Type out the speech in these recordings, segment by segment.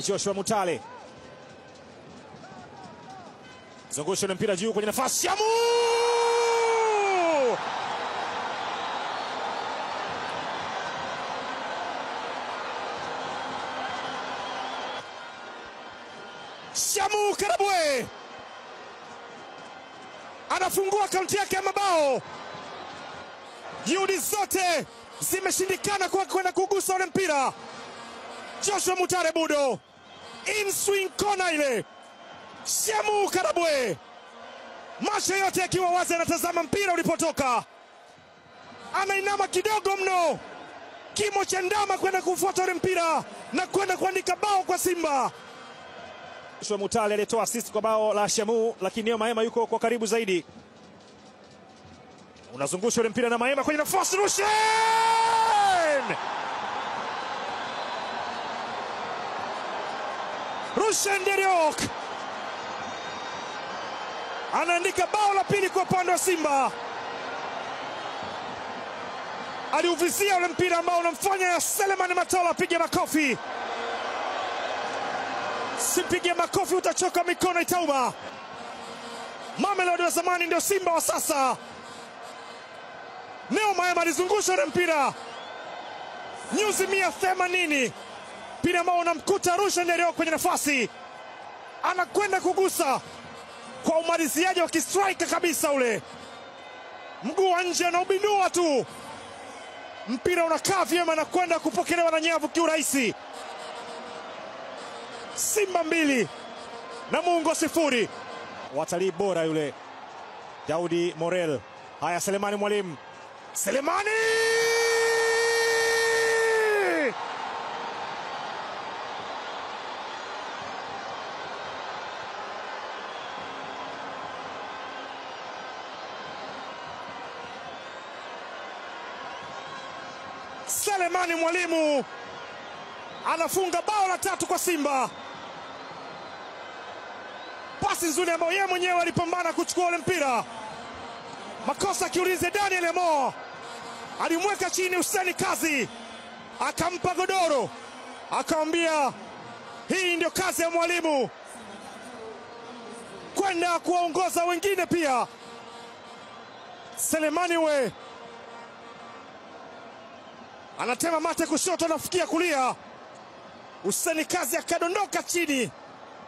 Joshua Mutale zungusha na mpira juu kwenye nafasi. Shamu! Shamu Karabwe anafungua kaunti yake ya mabao. Juhudi zote zimeshindikana kwa kwenda kugusa ule mpira. Joshua Mutale Budo, in swing kona ile. Shamu Karabwe, macho yote yakiwa wazi, anatazama mpira ulipotoka. Anainama kidogo mno, kimo cha ndama kwenda kufuata ule mpira na kwenda kuandika bao kwa Simba. Joshua Mutale alitoa assist kwa bao la Shamu, lakini Neo Maema yuko kwa karibu zaidi. Unazungusha ule mpira na Maema kwenye nafasi. Rushen Deriok anaandika bao la pili kwa upande wa Simba. Aliuvizia ule mpira ambao unamfanya Selemani Matola apige makofi. Sipige makofi utachoka, mikono itauma. Mamelodi wa zamani ndio Simba wa sasa. Neo Maema alizungusha ule mpira nyuzi 180, mpira ambao unamkuta Rushen Deriok kwenye nafasi, anakwenda kugusa kwa umaliziaji wa kistrike kabisa. Ule mguu wa nje anaubindua tu, mpira unakaa vyema na kwenda kupokelewa na nyavu kiurahisi. Simba 2 Namungo 0. Watalii bora yule Daudi Morel. Haya, Selemani Mwalimu. Selemani! Selemani Mwalimu anafunga bao la 3 kwa Simba. Pasi nzuri ambayo yeye mwenyewe alipambana kuchukua ule mpira. Makosa kiulize Daniel Emo, alimweka chini Hussein Kazi, akampa godoro, akamwambia hii ndio kazi ya mwalimu, kwenda kuwaongoza wengine pia. Selemani we anatema mate kushoto, anafikia kulia. Hussein Kazi akadondoka chini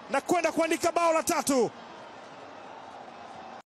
na kwenda kuandika bao la 3.